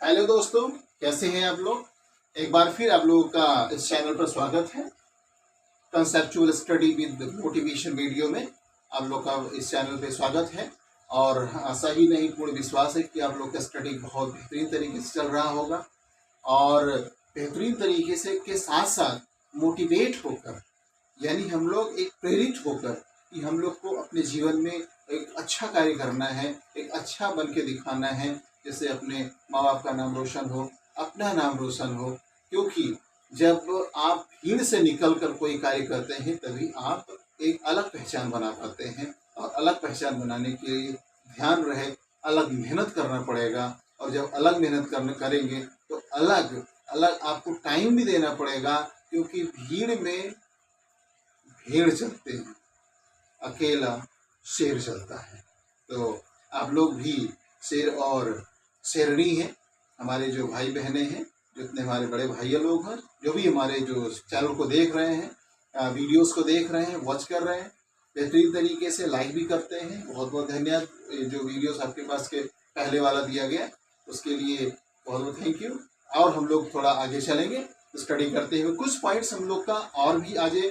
Hello दोस्तों, कैसे हैं आप लोग। एक बार फिर आप लोगों का इस चैनल पर स्वागत है। Conceptual study with motivation video में आप लोग का इस चैनल पे स्वागत है। और आशा ही नहीं, पूर्ण विश्वास है कि आप लोग का स्टडी बहुत बेहतरीन तरीके से चल रहा होगा और बेहतरीन तरीके से के साथ साथ मोटिवेट होकर, यानी हम लोग एक प्रेरित होकर कि हम लोग को अपने जीवन में एक अच्छा कार्य करना है, एक अच्छा बन के दिखाना है, जैसे अपने माँ बाप का नाम रोशन हो, अपना नाम रोशन हो। क्योंकि जब आप भीड़ से निकल कर कोई कार्य करते हैं तभी आप एक अलग पहचान बना पाते हैं। और अलग पहचान बनाने के लिए ध्यान रहे, अलग मेहनत करना पड़ेगा। और जब अलग मेहनत करेंगे तो अलग अलग आपको टाइम भी देना पड़ेगा, क्योंकि भीड़ में भेड़ चलते हैं, अकेला शेर चलता है। तो आप लोग भी शेर और शेरनी हैं, हमारे जो भाई बहनें हैं, जितने हमारे बड़े भैया लोग हैं, जो भी हमारे जो चैनल को देख रहे हैं, वीडियोस को देख रहे हैं, वॉच कर रहे हैं, बेहतरीन तरीके से लाइक भी करते हैं, बहुत बहुत धन्यवाद। जो वीडियोस आपके पास के पहले वाला दिया गया उसके लिए बहुत बहुत थैंक यू। और हम लोग थोड़ा आगे चलेंगे स्टडी करते हुए। कुछ पॉइंट्स हम लोग का और भी आगे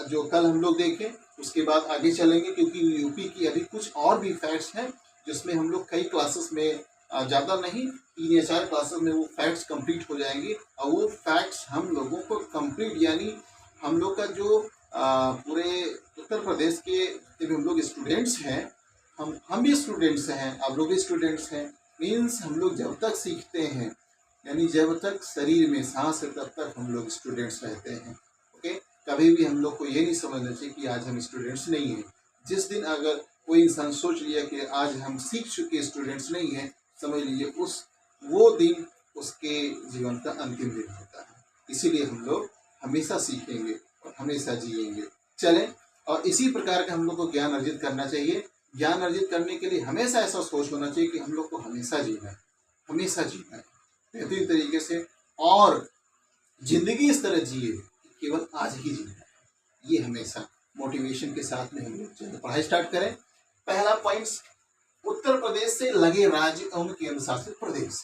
जो कल हम लोग देखें उसके बाद आगे चलेंगे, क्योंकि यूपी की अभी कुछ और भी फैक्ट्स हैं जिसमें हम लोग कई क्लासेस में, ज़्यादा नहीं 3 या 4 क्लासेस में वो फैक्ट्स कंप्लीट हो जाएंगे। और वो फैक्ट्स हम लोगों को कंप्लीट, यानी हम लोग का जो पूरे उत्तर प्रदेश के जब हम लोग स्टूडेंट्स हैं, हम भी स्टूडेंट्स हैं, आप लोग भी स्टूडेंट्स हैं। मीन्स हम लोग जब तक सीखते हैं, यानी जब तक शरीर में सांस है तब तक हम लोग स्टूडेंट्स रहते हैं। ओके, कभी भी हम लोग को ये नहीं समझना चाहिए कि आज हम स्टूडेंट्स नहीं हैं। जिस दिन अगर कोई इंसान सोच लिया कि आज हम सीख चुके स्टूडेंट्स नहीं हैं, समझ लीजिए वो दिन उसके जीवन का अंतिम दिन होता है। इसीलिए हम लोग हमेशा सीखेंगे और हमेशा जिएंगे। चलें, और इसी प्रकार का हम लोग को ज्ञान अर्जित करना चाहिए। ज्ञान अर्जित करने के लिए हमेशा ऐसा सोच होना चाहिए कि हम लोग को हमेशा जीना है, हमेशा जीना है बेहतरीन तरीके से। और जिंदगी इस तरह जिए केवल आज ही जीना है, ये हमेशा मोटिवेशन के साथ में हम लोग पढ़ाई स्टार्ट करें। पहला पॉइंट्स, उत्तर प्रदेश से लगे राज्य एवं केंद्र शासित प्रदेश,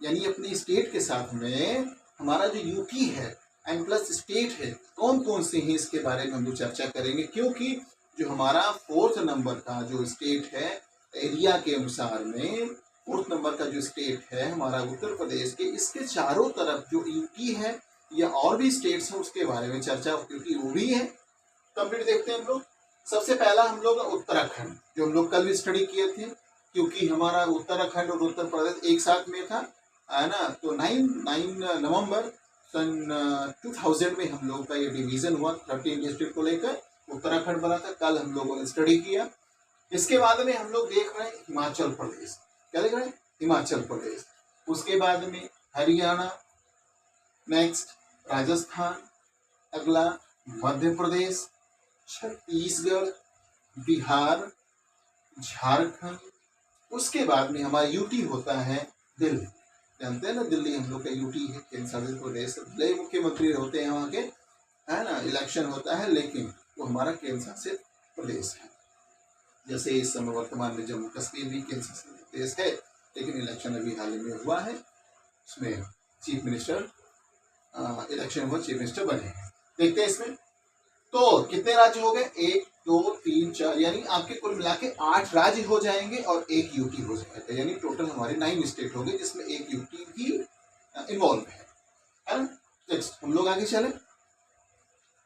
यानी अपने स्टेट के साथ में हमारा जो यूपी है एंड प्लस स्टेट है, कौन कौन से हैं इसके बारे में हम लोग चर्चा करेंगे। क्योंकि जो हमारा 4th नंबर का जो स्टेट है एरिया के अनुसार में, 4th नंबर का जो स्टेट है हमारा उत्तर प्रदेश के, इसके चारों तरफ जो यूपी है या और भी स्टेट्स हैं उसके बारे में चर्चा, क्योंकि वो भी है। कंप्लीट देखते हैं हम लोग। सबसे पहला हम लोग उत्तराखंड, जो हम लोग कल भी स्टडी किए थे, क्योंकि हमारा उत्तराखंड और उत्तर प्रदेश एक साथ में था, है ना। तो 9 नवंबर सन 2000 में हम लोग का ये डिवीजन हुआ, 13 डिस्ट्रिक्ट को लेकर उत्तराखंड बना था। कल हम लोगों ने स्टडी किया। इसके बाद में हम लोग देख रहे हैं हिमाचल प्रदेश, क्या देख रहे हैं, हिमाचल प्रदेश। उसके बाद में हरियाणा, नेक्स्ट राजस्थान, अगला मध्य प्रदेश, छत्तीसगढ़, बिहार, झारखंड। उसके बाद में हमारा यूटी होता है दिल्ली, जानते हैं ना, दिल्ली हम लोग का यूटी है, केंद्र शासित प्रदेश। नए मुख्यमंत्री होते हैं वहाँ के, है ना, इलेक्शन होता है, लेकिन वो हमारा केंद्र शासित प्रदेश है। जैसे इस समय वर्तमान में जम्मू कश्मीर भी केंद्र शासित प्रदेश है, लेकिन इलेक्शन अभी हाल ही में हुआ है, उसमें चीफ मिनिस्टर इलेक्शन हुआ, चीफ मिनिस्टर बने हैं। देखते हैं इसमें तो कितने राज्य हो गए, 1 2 3 4, यानी आपके कुल मिला के 8 राज्य हो जाएंगे और 1 यूटी हो जाएगा, यानी टोटल हमारे 9 स्टेट हो गए, जिसमें 1 यूटी भी इन्वॉल्व है ना। नेक्स्ट हम लोग आगे चले।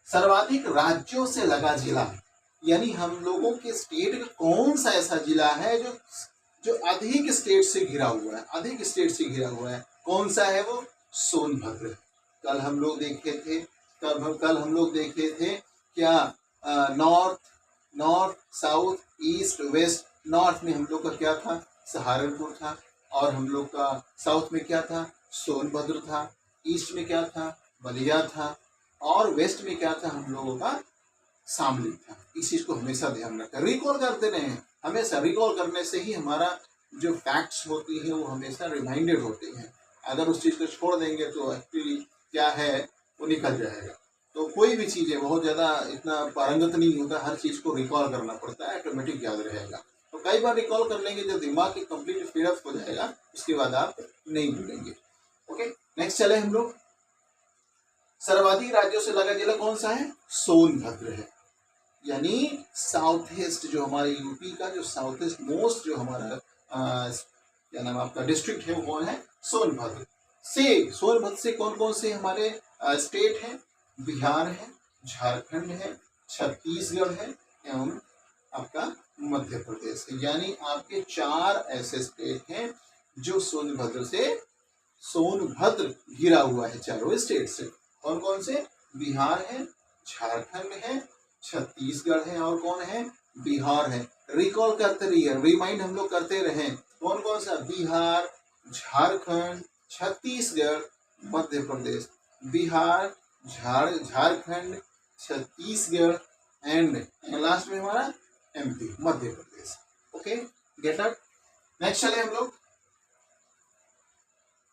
सर्वाधिक राज्यों से लगा जिला, यानी हम लोगों के स्टेट का कौन सा ऐसा जिला है जो अधिक स्टेट से घिरा हुआ है, अधिक स्टेट से घिरा हुआ है, कौन सा है वो, सोनभद्र। कल हम लोग देखे थे, कल हम लोग देखे थे क्या, north south east west. North में हम लोग का क्या था, सहारनपुर था, और हम लोग का साउथ में क्या था, सोनभद्र था, ईस्ट में क्या था, बलिया था, और वेस्ट में क्या था, हम लोगों का शामली था। इस चीज को हमेशा ध्यान रखकर रिकॉल करते रहे, हमेशा रिकॉल करने से ही हमारा जो फैक्ट्स होती है वो हमेशा रिमाइंडेड होते हैं। अगर उस चीज को छोड़ देंगे तो एक्चुअली क्या है वो निकल जाएगा। तो कोई भी चीज़ है बहुत ज़्यादा इतना पारंगत नहीं होता, हर चीज़ को रिकॉल करना पड़ता है, ऑटोमेटिक याद रहेगा। तो कई बार रिकॉल कर लेंगे, जब दिमाग की कंप्लीट फीडअप हो जाएगा उसके बाद आप नहीं भूलेंगे। ओके, नेक्स्ट चले हम लोग। सर्वाधिक राज्यों से लगा जिला कौन सा है? सोनभद्र है। यानी साउथ ईस्ट जो हमारे यूपी का जो साउथ ईस्ट मोस्ट जो हमारा क्या नाम आपका डिस्ट्रिक्ट है वो कौन है? सोनभद्र। सोनभद्र से कौन कौन से हमारे स्टेट है? बिहार है, झारखंड है, छत्तीसगढ़ है एवं आपका मध्य प्रदेश है। यानी आपके 4 ऐसे स्टेट हैं जो सोनभद्र घिरा हुआ है चारों स्टेट से। कौन कौन से? बिहार है, झारखंड है, छत्तीसगढ़ है और कौन है? बिहार है। रिकॉल करते रहिए, रिमाइंड हम लोग करते रहे। कौन कौन सा? बिहार, झारखंड, छत्तीसगढ़, मध्य प्रदेश। बिहार, झारखंड, छत्तीसगढ़ एंड लास्ट में हमारा MP, Madhya Pradesh. Okay, get up. Next चले हम लोग।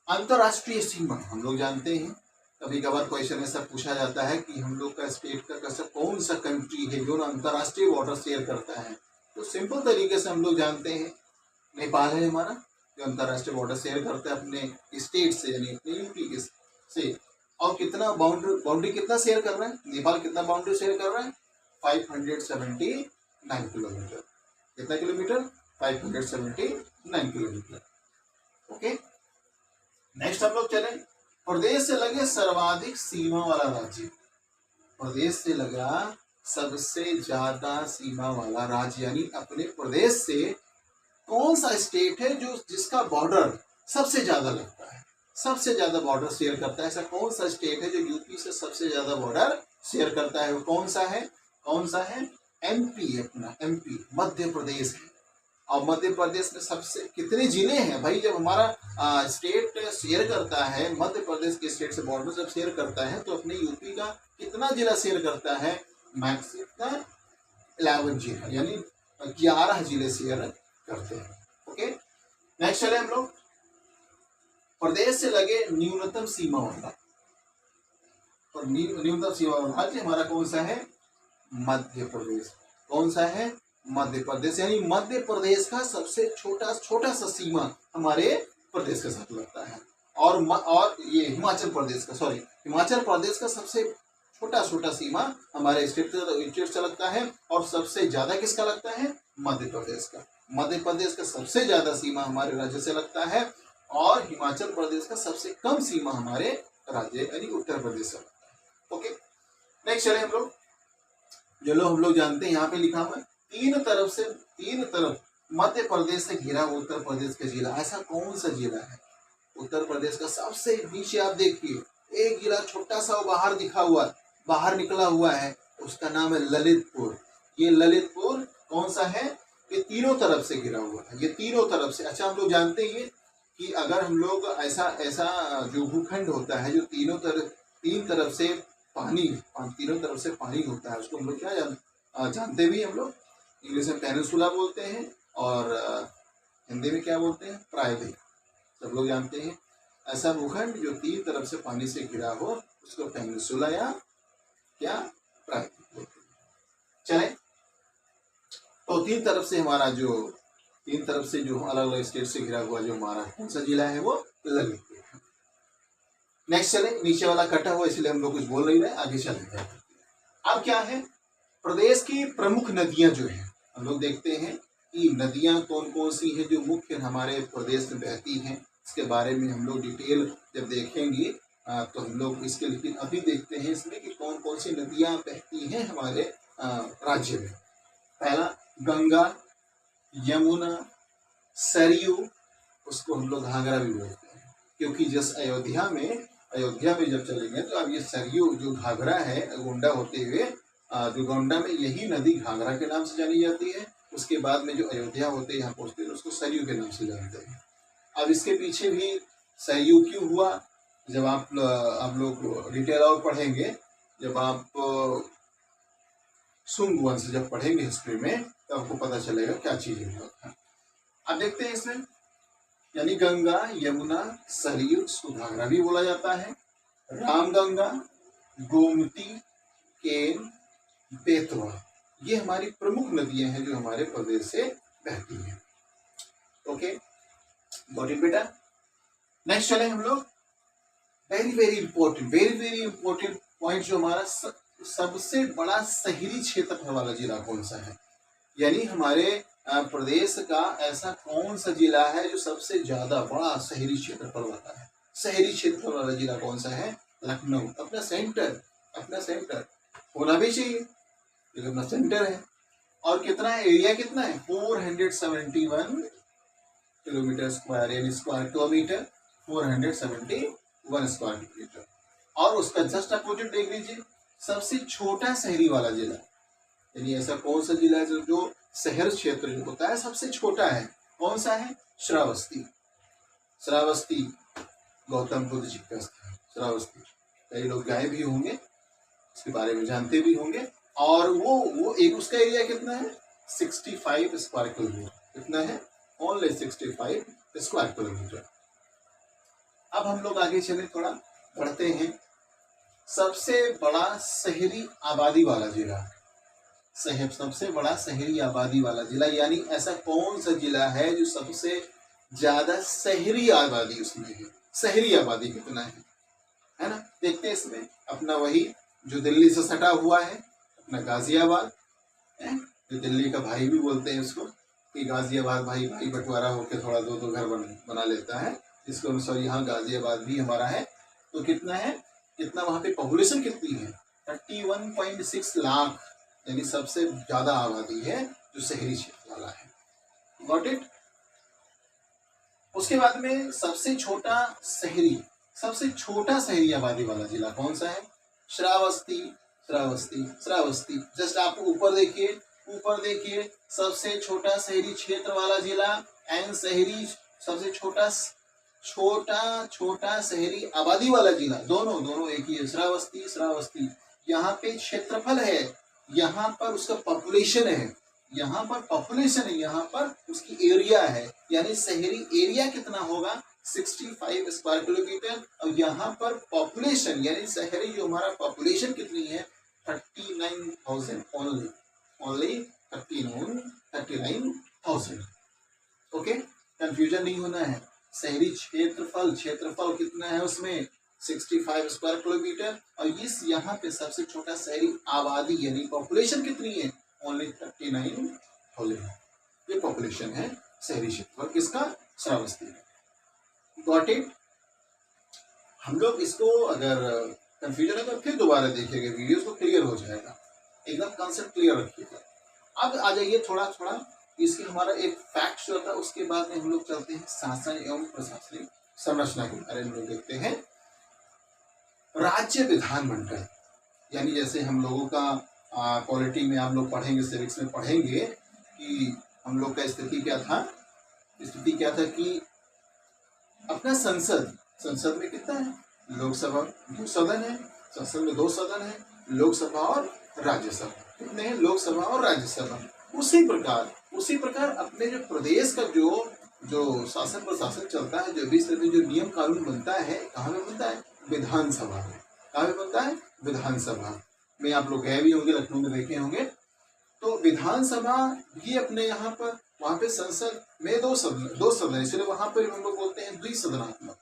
अंतरराष्ट्रीय सीमा हम लोग जानते हैं, कभी कभार क्वेश्चन में सब पूछा जाता है कि हम लोग का स्टेट का कैसा कौन सा कंट्री है जो अंतरराष्ट्रीय बॉर्डर शेयर करता है। तो सिंपल तरीके से हम लोग जानते हैं नेपाल है हमारा, जो अंतरराष्ट्रीय बॉर्डर शेयर करता है अपने स्टेट से, यानी अपने यूपी के से। और कितना बाउंड्री कितना शेयर कर रहा है नेपाल? कितना बाउंड्री शेयर कर रहा है? 579 किलोमीटर। कितना किलोमीटर? 579 किलोमीटर। ओके, नेक्स्ट हम लोग चले। प्रदेश से लगे सर्वाधिक सीमा वाला राज्य। प्रदेश से लगा सबसे ज्यादा सीमा वाला राज्य, यानी अपने प्रदेश से कौन सा स्टेट है जो जिसका बॉर्डर सबसे ज्यादा लगता है, सबसे ज्यादा बॉर्डर शेयर करता है? ऐसा कौन सा स्टेट है जो यूपी से सबसे ज्यादा बॉर्डर शेयर करता है? वो कौन सा है? कौन सा है? एमपी, अपना एमपी, मध्य प्रदेश है। और मध्य प्रदेश में सबसे कितने जिले हैं भाई? जब हमारा स्टेट शेयर करता है, मध्य प्रदेश के स्टेट से बॉर्डर जब शेयर करता है तो अपने यूपी का कितना जिला शेयर करता है? मैक्सिमम 11 जिला, यानी 11 जिले शेयर करते हैं। ओके, नेक्स्ट चले हम लोग। प्रदेश से लगे न्यूनतम सीमा वाला, और न्यूनतम सीमा वाला राज्य हमारा कौन सा है? मध्य प्रदेश। कौन सा है? मध्य प्रदेश। यानी मध्य प्रदेश का सबसे छोटा सा सीमा हमारे प्रदेश के साथ लगता है। और ये हिमाचल प्रदेश का सबसे छोटा सीमा हमारे स्टेट से लगता है। और सबसे ज्यादा किसका लगता है? मध्य प्रदेश का। मध्य प्रदेश का सबसे ज्यादा सीमा हमारे राज्य से लगता है और हिमाचल प्रदेश का सबसे कम सीमा हमारे राज्य यानी उत्तर प्रदेश से लगता है। ओके, नेक्स्ट चले हम लोग। जो हम लोग जानते हैं, यहाँ पे लिखा हुआ है तीन तरफ मध्य प्रदेश से घिरा हुआ उत्तर प्रदेश का जिला। ऐसा कौन सा जिला है? उत्तर प्रदेश का सबसे नीचे आप देखिए, एक जिला छोटा सा बाहर निकला हुआ है, उसका नाम है ललितपुर। ये ललितपुर कौन सा है? ये तीनों तरफ से घिरा हुआ है, ये तीनों तरफ से। अच्छा, हम लोग जानते हैं कि अगर हम लोग ऐसा जो भूखंड होता है जो तीन तरफ से पानी होता है, उसको हम लोग क्या जानते भी हम लोग इंग्लिश में पेनिनसुला बोलते हैं और हिंदी में क्या बोलते हैं? प्रायद्वीप। सब लोग जानते हैं ऐसा भूखंड जो तीन तरफ से पानी से घिरा हो उसको पेनिनसुला या क्या प्रायद्वीप बोलते हैं। चलें, तो तीन तरफ से जो अलग अलग स्टेट से घिरा हुआ जो हमारा कौन सा जिला है? वो ललितपुर है। नेक्स्ट चले, नीचे वाला कटा हुआ इसलिए हम लोग कुछ बोल नहीं रहे, आगे चलेंगे। अब क्या है? प्रदेश की प्रमुख नदियां जो है, हम लोग देखते हैं कि नदियां कौन कौन सी हैं जो मुख्य हमारे प्रदेश में बहती हैं। इसके बारे में हम लोग डिटेल जब देखेंगे तो हम लोग इसके, लेकिन अभी देखते हैं इसमें कि कौन कौन सी नदियां बहती हैं हमारे राज्य में। पहला गंगा, यमुना, सरयू, उसको हम लोग घाघरा भी बोलते हैं, क्योंकि जिस अयोध्या में जब चलेंगे तो अब ये सरयू जो घाघरा है गोंडा होते हुए जो गोंडा में यही नदी घाघरा के नाम से जानी जाती है। उसके बाद में जो अयोध्या होते यहाँ पहुँचते हैं उसको सरयू के नाम से जानते हैं। अब इसके पीछे भी सरयू क्यों हुआ, जब आप लोग डिटेल और पढ़ेंगे, जब आप सुंग वंश जब पढ़ेंगे हिस्ट्री में तो आपको पता चलेगा क्या चीज है। अब देखते हैं इसमें, यानी गंगा, यमुना, सरयू, उसको घाघरा भी बोला जाता है। रामगंगा, गोमती, केन, बेतवा, ये हमारी प्रमुख नदियां हैं जो हमारे प्रदेश से रहती है। ओके, गॉट इट बेटा। नेक्स्ट चले हम लोग, वेरी वेरी इंपॉर्टेंट पॉइंट, जो हमारा सबसे बड़ा शहरी क्षेत्रफल वाला जिला कौन सा है, यानी हमारे प्रदेश का ऐसा कौन सा जिला है जो सबसे ज्यादा बड़ा शहरी क्षेत्रफल वाला है। शहरी क्षेत्रफल वाला जिला कौन सा है? लखनऊ। अपना सेंटर होना भी चाहिए, लेकिन अपना सेंटर है। और कितना है, एरिया कितना है? 471 किलोमीटर स्क्वायर, यानी स्क्वायर किलोमीटर 471 स्क्वायर किलोमीटर। और उसका जस्ट अपोजिट देख लीजिए, सबसे छोटा शहरी वाला जिला, यानी ऐसा कौन सा जिला है जो शहर क्षेत्र जो होता है सबसे छोटा है, कौन सा है? श्रावस्ती गौतम बुद्ध जी का स्थान श्रावस्ती। कई लोग गए भी होंगे, इसके बारे में जानते भी होंगे। और वो एक उसका एरिया कितना है? 65 स्क्वायर किलोमीटर। कितना है? Only 65 square kilometre. अब हम लोग आगे चले, थोड़ा बढ़ते हैं। सबसे बड़ा शहरी आबादी वाला जिला, सबसे बड़ा शहरी आबादी वाला जिला, यानी ऐसा कौन सा जिला है जो सबसे ज्यादा शहरी आबादी उसमें है? शहरी आबादी कितना है ना? देखते हैं इसमें अपना वही जो दिल्ली से सटा हुआ है, अपना गाजियाबाद, जो दिल्ली का भाई भी बोलते हैं उसको, कि गाजियाबाद भाई बंटवारा होकर थोड़ा दो घर बना लेता है, इसको अनुसार यहाँ गाजियाबाद भी हमारा है। तो कितना है, कितना वहां पे पॉपुलेशन कितनी है? 31.6 लाख, यानी सबसे ज्यादा आबादी है जो शहरी क्षेत्र वाला है। Got it. उसके बाद में सबसे छोटा शहरी आबादी वाला जिला कौन सा है? श्रावस्ती। जस्ट आप ऊपर देखिए, सबसे छोटा शहरी क्षेत्र वाला जिला एंड सबसे छोटा शहरी आबादी वाला जिला, दोनों एक ही है। श्रावस्ती। यहाँ पे क्षेत्रफल है, यहाँ पर उसका पॉपुलेशन है, यहाँ पर उसकी एरिया है, यानी शहरी एरिया कितना होगा? 65 स्क्वायर किलोमीटर। और यहाँ पर पॉपुलेशन, यानी शहरी जो हमारा पॉपुलेशन कितनी है? 39,000 ओनली 39,000। ओके, कंफ्यूजन नहीं होना है। शहरी क्षेत्रफल कितना है उसमें? 65 स्क्वायर किलोमीटर। और इस यहाँ पे सबसे छोटा शहरी आबादी यानी पॉपुलेशन कितनी है? ओनली 39,000। ये पॉपुलेशन है शहरी क्षेत्रफल किसका? श्रावस्ती। Got it. हम लोग इसको अगर कंफ्यूजन है तो फिर दोबारा देखिएगा वीडियो, को क्लियर हो जाएगा, एकदम कॉन्सेप्ट क्लियर रखिएगा। अब आ जाइए थोड़ा इसके हमारा एक फैक्ट जो था, उसके बाद में हम लोग चलते हैं शासन एवं प्रशासनिक संरचना के बारे में। लोग देखते हैं राज्य विधानमंडल, यानी जैसे हम लोगों का पॉलिटी में आप लोग पढ़ेंगे, सिविक्स में पढ़ेंगे कि हम लोग का स्थिति क्या था कि अपना संसद में कितना है? लोकसभा 2 सदन है, संसद में 2 सदन है, लोकसभा और राज्यसभा। कितने हैं? लोकसभा और राज्यसभा। उसी प्रकार अपने जो प्रदेश का जो शासन प्रशासन चलता है, जो भी जो नियम कानून बनता है, कहाँ में बनता है? विधानसभा में। कहाँ में बनता है? विधानसभा में। आप लोग गए भी होंगे, लखनऊ में देखे होंगे। तो विधानसभा भी अपने यहाँ पर, वहां पे संसद में 2 सदन, इसलिए वहां पर हम लोग बोलते हैं द्विसदनात्मक।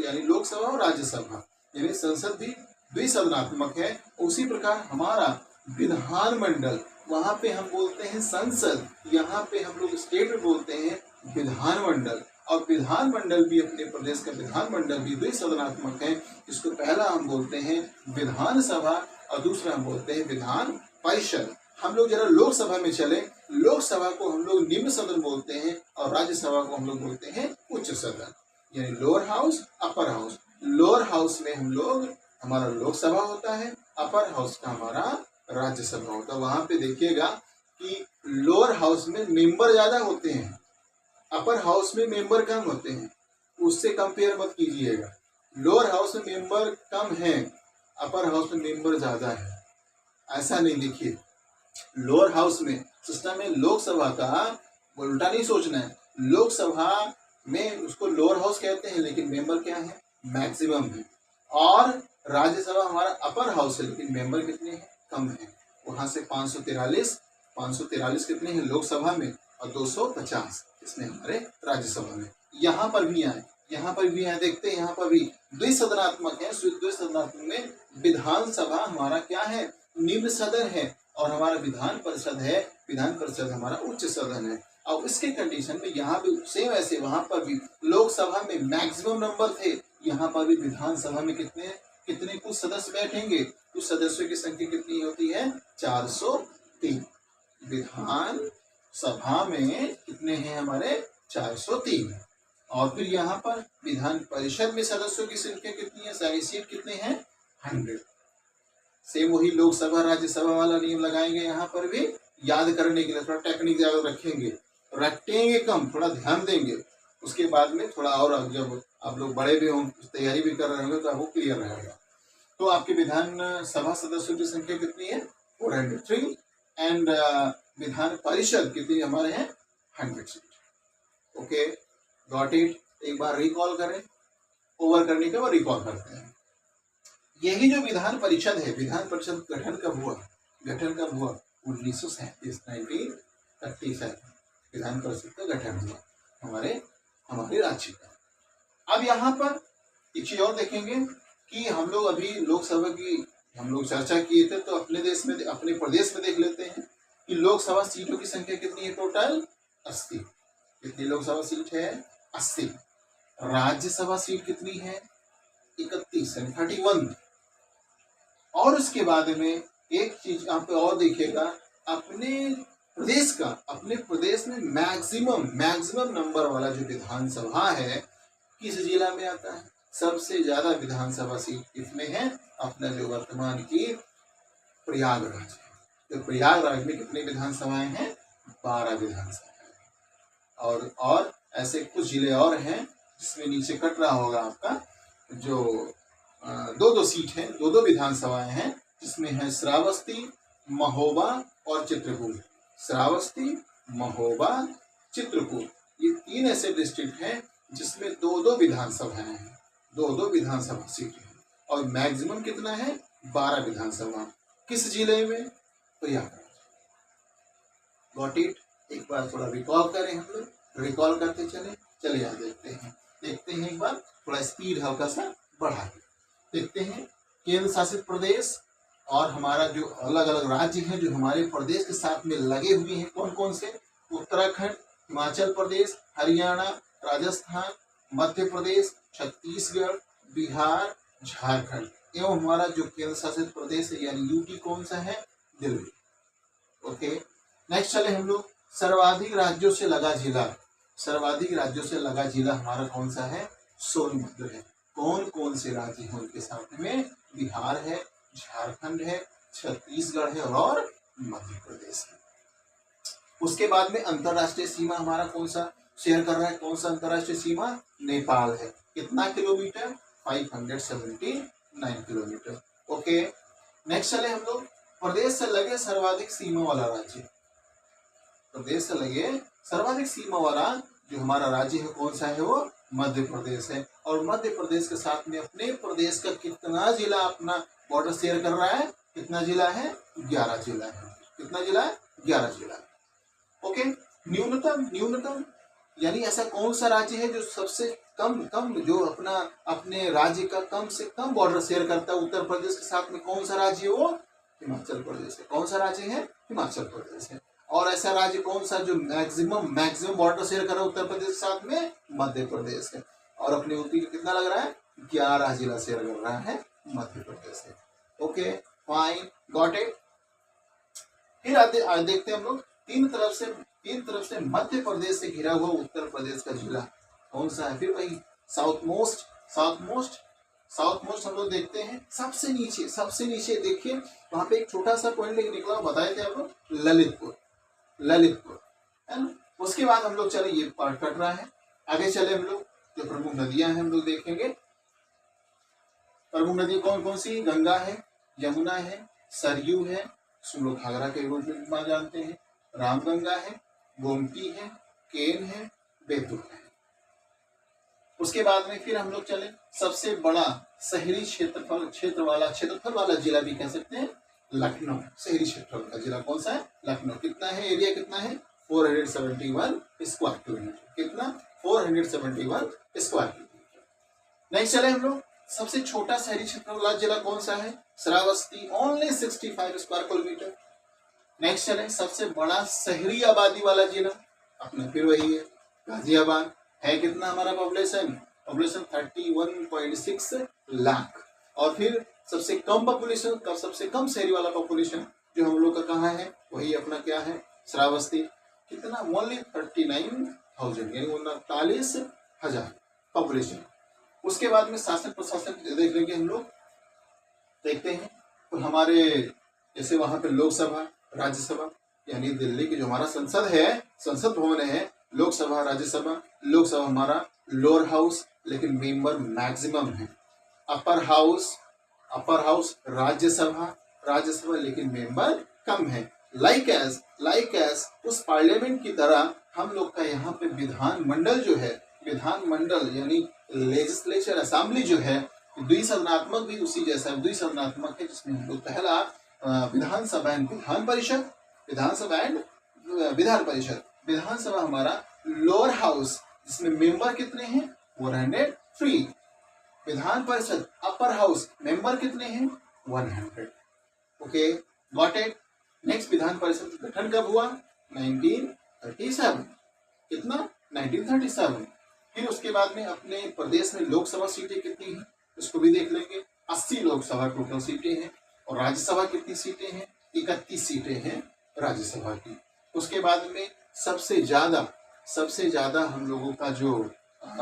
यानी लोकसभा और राज्यसभा, यानी संसद भी द्विसदनात्मक है। उसी प्रकार हमारा विधानमंडल, वहां पे हम बोलते हैं संसद, यहाँ पे हम लोग स्टेट में बोलते हैं विधानमंडल। और विधानमंडल भी, अपने प्रदेश का विधानमंडल भी द्विसदनात्मक है। इसको पहला हम बोलते हैं विधानसभा और दूसरा हम बोलते हैं विधान परिषद। हम लोग जरा लोकसभा में चले, लोकसभा को हम लोग निम्न सदन बोलते हैं और राज्यसभा को हम लोग बोलते हैं उच्च सदन, यानी lower house upper house. Lower house में हम लोग, हमारा लोकसभा होता है, अपर हाउस का हमारा राज्यसभा होता है। वहां पे देखिएगा कि लोअर हाउस में मेंबर ज्यादा होते हैं, अपर हाउस में मेंबर कम होते हैं। उससे कंपेयर मत कीजिएगा। लोअर हाउस में मेंबर कम है, अपर हाउस में मेंबर ज्यादा है, ऐसा नहीं। देखिए लोअर हाउस में सिस्टम में लोकसभा का उल्टा नहीं सोचना है। लोकसभा में उसको लोअर हाउस कहते हैं, लेकिन मेंबर क्या है? मैक्सिमम है। और राज्यसभा हमारा अपर हाउस है, लेकिन मेंबर कितने हैं? कम है। वहां से 543 कितने हैं लोकसभा में, और 250 इसमें हमारे राज्यसभा में। यहाँ पर भी आए, यहाँ पर भी आए, देखते हैं यहाँ पर भी द्विसदनात्मक है। द्विसदनात्मक में विधानसभा हमारा क्या है, निम्न सदन है, और हमारा विधान परिषद है, विधान परिषद हमारा उच्च सदन है। अब इसके कंडीशन में यहाँ भी सेम ऐसे, वहां पर भी लोकसभा में मैक्सिमम नंबर थे, यहाँ पर भी विधानसभा में कितने कुछ सदस्य बैठेंगे, कुछ सदस्यों की संख्या कितनी होती है, 403। विधान सभा में कितने हैं हमारे, 403। और फिर यहाँ पर विधान परिषद में सदस्यों की संख्या कितनी है, सारी सीट कितने हैं, 100। सेम वही लोकसभा राज्यसभा वाला नियम लगाएंगे, यहाँ पर भी याद करने के लिए थोड़ा टेक्निक ज्यादा रखेंगे कम, थोड़ा ध्यान देंगे। उसके बाद में थोड़ा और जब आप लोग बड़े भी होंगे, तैयारी भी कर रहे होंगे, तो आपको क्लियर रहेगा। तो आपके विधान सभा सदस्यों की संख्या कितनी है, 403, एंड विधान परिषद कितनी हमारे हैं, 100 सीट। Okay, got it. एक बार रिकॉल करें, ओवर करने के बाद रिकॉल करते हैं। यही जो विधान परिषद है, विधान परिषद गठन कब हुआ, 1937 विधान परिषद का गठन हुआ हमारे राज्य का। अब यहाँ पर एक चीज और देखेंगे कि हम लोग अभी लोकसभा की हम लोग चर्चा किए थे, तो अपने प्रदेश में देख लेते हैं कि लोकसभा सीटों की संख्या कितनी है, टोटल 80। कितनी लोकसभा सीट है, 80। राज्यसभा सीट कितनी है, 31। और उसके बाद में एक चीज यहाँ पे और देखिएगा, अपने प्रदेश में मैक्सिमम नंबर वाला जो विधानसभा है किस जिला में आता है, सबसे ज्यादा विधानसभा सीट किसमें है, अपना जो वर्तमान की प्रयागराज है। तो प्रयागराज में कितने विधानसभाएं हैं, 12 विधानसभाएं। और ऐसे कुछ जिले और हैं जिसमें नीचे कट रहा होगा आपका, जो 2 सीट है, 2 विधानसभाएं हैं, जिसमें है श्रावस्ती, महोबा और चित्रकूट। श्रावस्ती, महोबा, चित्रकूट, ये 3 ऐसे डिस्ट्रिक्ट हैं जिसमें 2 विधानसभाएं हैं, 2 विधानसभा सीट है, और मैक्सिमम कितना है, 12 विधानसभा। किस जिले में, प्रयागराज। Got it. एक बार थोड़ा रिकॉल करें, हम लोग रिकॉल करते चले यहाँ देखते हैं एक बार, थोड़ा स्पीड हल्का सा बढ़ा के देखते हैं। केंद्र शासित प्रदेश और हमारा जो अलग अलग राज्य हैं जो हमारे प्रदेश के साथ में लगे हुए हैं, कौन कौन से, उत्तराखंड, हिमाचल प्रदेश, हरियाणा, राजस्थान, मध्य प्रदेश, छत्तीसगढ़, बिहार, झारखंड, एवं हमारा जो केंद्र शासित प्रदेश है यानी यूटी कौन सा है, दिल्ली। ओके, नेक्स्ट चले हम लोग, सर्वाधिक राज्यों से लगा जिला हमारा कौन सा है, सोनभद्र है। कौन से राज्य हैं उनके साथ में, बिहार है, झारखंड है, छत्तीसगढ़ है और मध्य प्रदेश है। उसके बाद में अंतरराष्ट्रीय सीमा हमारा कौन सा शेयर कर रहा है, कौन सा अंतरराष्ट्रीय सीमा, नेपाल है। कितना किलोमीटर, 579 किलोमीटर। ओके, नेक्स्ट चले हम लोग, प्रदेश से लगे सर्वाधिक सीमा वाला राज्य। प्रदेश से लगे सर्वाधिक सीमा वाला जो हमारा राज्य है कौन सा है, वो मध्य प्रदेश है। और मध्य प्रदेश के साथ में अपने प्रदेश का कितना जिला अपना बॉर्डर शेयर कर रहा है, कितना जिला है, 11 जिला है। कितना जिला है, 11 जिला है। ओके, न्यूनतम यानी ऐसा कौन सा राज्य है जो सबसे कम जो अपने राज्य का कम से कम बॉर्डर शेयर करता है उत्तर प्रदेश के साथ में, कौन सा राज्य है, वो हिमाचल प्रदेश है। कौन सा राज्य है, हिमाचल प्रदेश है। और ऐसा राज्य कौन सा जो मैक्सिमम बॉर्डर शेयर कर रहा है उत्तर प्रदेश के साथ में, मध्य प्रदेश है। और अपने यूपी का कितना लग रहा है, 11 जिला शेयर कर रहा है मध्य प्रदेश है। Okay, fine, got it. फिर आते देखते हैं हम लोग, तीन तरफ से मध्य प्रदेश से घिरा हुआ उत्तर प्रदेश का जिला कौन सा है। फिर वही साउथ मोस्ट हम लोग देखते हैं, सबसे नीचे देखिए, वहां पे एक छोटा सा पॉइंट निकला, बताए थे आप लोग, ललितपुर है ना। उसके बाद हम लोग चले, ये पार्ट कट रहा है, आगे चले हम लोग, जो प्रमुख नदियां हैं हम लोग देखेंगे। प्रमुख नदी कौन कौन सी, गंगा है, यमुना है, सरयू है, हम लोग घाघरा के रूप में जानते हैं, रामगंगा है, गोमती है, केन है, बेतुल है। उसके बाद में फिर हम लोग चले, सबसे बड़ा शहरी क्षेत्रफल वाला जिला भी कह सकते हैं, लखनऊ। शहरी क्षेत्रफल का जिला कौन सा है, लखनऊ। कितना है, एरिया कितना है, 471 स्क्वायर किलोमीटर। कितना? 471 स्क्वायर किलोमीटर। नेक्स्ट चले हम लोग, सबसे छोटा शहरी क्षेत्र वाला जिला कौन सा है? Shravasti, only 65 square kilometre. Next चले, सबसे बड़ा शहरी आबादी वाला जिला अपना फिर वही है, गाजियाबाद। है कितना हमारा पॉपुलेशन? 31.6 लाख। और फिर सबसे कम पॉपुलेशन का, सबसे कम शहरी वाला पॉपुलेशन जो हम लोग का कहाँ है? वही अपना क्या है? श्रावस्ती। कितना? ओनली 39,000, यानी 39,000 पॉपुलेशन। उसके बाद में शासन प्रशासन देख लेंगे हम लोग, देखते हैं। तो हमारे जैसे वहां पे लोकसभा, राज्यसभा, यानी दिल्ली की जो हमारा संसद है, संसद भवन है, लोकसभा, राज्यसभा। लोकसभा हमारा लोअर हाउस, लेकिन मेंबर मैक्सिमम है। अपर हाउस राज्यसभा, लेकिन मेंबर कम है। लाइक एज उस पार्लियामेंट की तरह हम लोग का यहाँ पे विधान मंडल जो है, विधान मंडल यानी लेजिस्लेचर असेंबली जो है, द्विसदनात्मक भी उसी जैसा द्विसदनात्मक है, जिसमें हम लोग पहला विधानसभा एंड विधान परिषद, विधानसभा हमारा लोअर हाउस, जिसमें मेंबर कितने हैं? 403। Vidhan Parishad upper house, member कितने हैं? 100। Okay, got it. Next, Vidhan Parishad गठन कब हुआ? 1937। कितना? 1937। फिर उसके बाद में अपने प्रदेश में लोकसभा सीटें कितनी हैं, इसको भी देख लेंगे। 80 लोकसभा टोटल सीटें हैं। और राज्यसभा कितनी सीटें हैं? 31 सीटें हैं राज्यसभा की। उसके बाद में सबसे ज्यादा हम लोगों का जो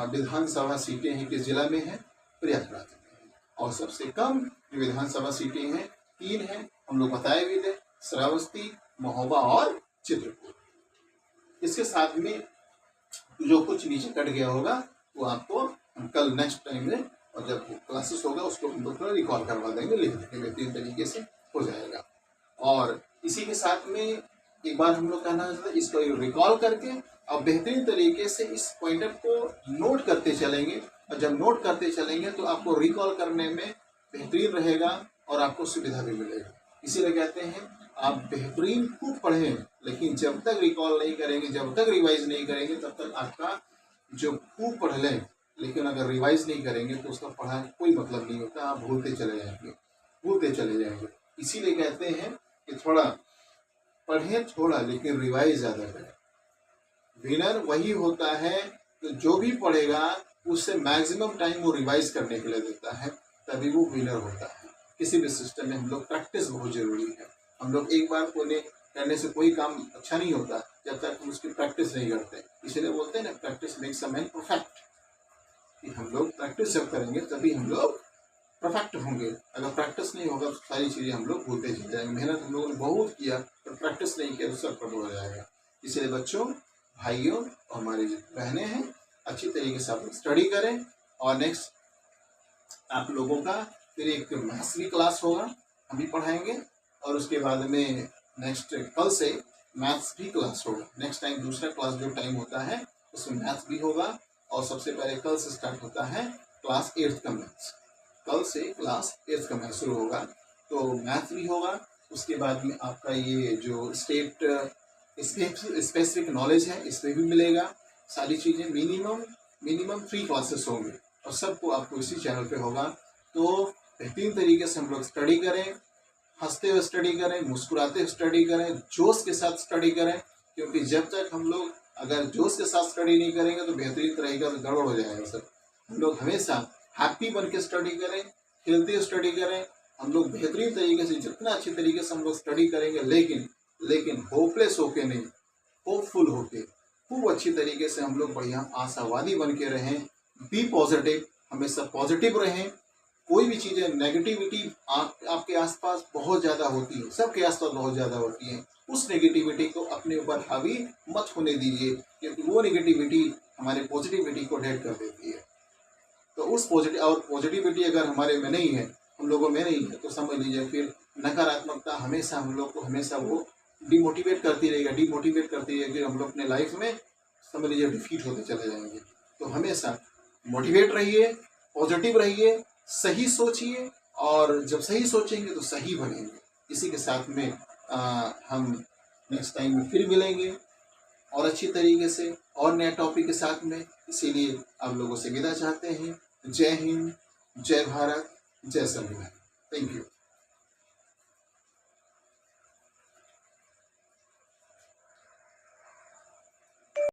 विधानसभा सीटें हैं किस जिला में है? प्रयागराज में। और सबसे कम जो विधानसभा सीटें हैं 3 हैं, हम लोग बताए भी थे, श्रावस्ती, महोबा और चित्रकूट। इसके साथ में जो कुछ नीचे कट गया होगा वो आपको कल नेक्स्ट टाइम में, और जब क्लासेस होगा उसको हम लोग रिकॉल करवा देंगे, लिख देंगे, बेहतरीन तरीके से हो जाएगा। और इसी के साथ में एक बार हम लोग कहना है, इसको रिकॉल करके और बेहतरीन तरीके से इस पॉइंटर को नोट करते चलेंगे। और जब नोट करते चलेंगे तो आपको रिकॉल करने में बेहतरीन रहेगा और आपको सुविधा भी मिलेगा। इसीलिए कहते हैं आप बेहतरीन खूब पढ़ें, लेकिन जब तक रिकॉल नहीं करेंगे, जब तक रिवाइज नहीं करेंगे, तब तक आपका जो खूब पढ़ लें, लेकिन अगर रिवाइज नहीं करेंगे तो उसका पढ़ा कोई मतलब नहीं होता, आप भूलते चले जाएंगे। इसीलिए कहते हैं कि थोड़ा पढ़ें थोड़ा, लेकिन रिवाइज ज़्यादा करें। विनर वही होता है तो जो भी पढ़ेगा उससे मैक्सिमम टाइम वो रिवाइज करने के लिए देता है, तभी वो विनर होता है। किसी भी सिस्टम में हम लोग प्रैक्टिस बहुत जरूरी है। हम लोग एक बार करने से कोई काम अच्छा नहीं होता जब तक हम उसकी प्रैक्टिस नहीं करते। इसलिए बोलते हैं ना, practice makes a man perfect. कि हम लोग प्रैक्टिस जब करेंगे तभी हम लोग परफेक्ट होंगे। अगर प्रैक्टिस नहीं होगा तो सारी चीज़ें हम लोग भूलते चले जाएंगे। मेहनत हम लोगों ने बहुत किया पर प्रैक्टिस नहीं किया तो सब पर हो जाएगा। इसलिए बच्चों, भाइयों और हमारी जो बहनें हैं, अच्छी तरीके से आप लोग स्टडी करें। और नेक्स्ट आप लोगों का फिर एक मैथ्स भी क्लास होगा, हम भी पढ़ाएंगे। और उसके बाद में नेक्स्ट कल से मैथ्स भी क्लास होगा। नेक्स्ट टाइम दूसरा क्लास जो टाइम होता है उसमें मैथ्स भी होगा। और सबसे पहले कल से स्टार्ट होता है क्लास 8th का मैथ्स। कल से क्लास 8th का मैथ्स शुरू होगा, तो मैथ्स भी होगा। उसके बाद में आपका ये जो स्टेट स्पेसिफिक नॉलेज है इसमें भी मिलेगा सारी चीज़ें। मिनिमम 3 क्लासेस होंगे और सबको आपको इसी चैनल पे होगा। तो बेहतरीन तरीके से हम लोग स्टडी करें, हंसते हुए स्टडी करें, मुस्कुराते हुए स्टडी करें, जोश के साथ स्टडी करें। क्योंकि जब तक हम लोग अगर जोश के साथ स्टडी नहीं करेंगे तो बेहतरीन रहेगा, तो गड़बड़ हो जाएगा सर। हम लोग हमेशा हैप्पी बन के स्टडी करें, खेलते हुए स्टडी करें। हम लोग बेहतरीन तरीके से, जितना अच्छी तरीके से हम लोग स्टडी करेंगे, लेकिन होपलेस होके नहीं, होपफुल होके खूब अच्छी तरीके से हम लोग बढ़िया आशावादी बन के रहें। बी पॉजिटिव, हमेशा पॉजिटिव रहें। कोई भी चीज़ें नेगेटिविटी आपके आसपास बहुत ज़्यादा होती है, सबके आसपास बहुत ज़्यादा होती है। उस नेगेटिविटी को अपने ऊपर हावी मत होने दीजिए, क्योंकि वो नेगेटिविटी हमारे पॉजिटिविटी को डेड कर देती है। तो उस पॉजिटिविटी अगर हमारे में नहीं है, हम लोगों में नहीं है, तो समझ लीजिए फिर नकारात्मकता हमेशा हम लोग को हमेशा वो डिमोटिवेट करती रहेगी। हम लोग अपने लाइफ में समझ लीजिए डिफीट होते चले जाएंगे। तो हमेशा मोटिवेट रहिए, पॉजिटिव रहिए, सही सोचिए, और जब सही सोचेंगे तो सही बनेंगे। इसी के साथ में हम नेक्स्ट टाइम में फिर मिलेंगे। और अच्छी तरीके से और नया टॉपिक के साथ में। इसीलिए आप लोगों से विदा चाहते हैं। जय हिंद, जय भारत, जय संविधान। Thank you.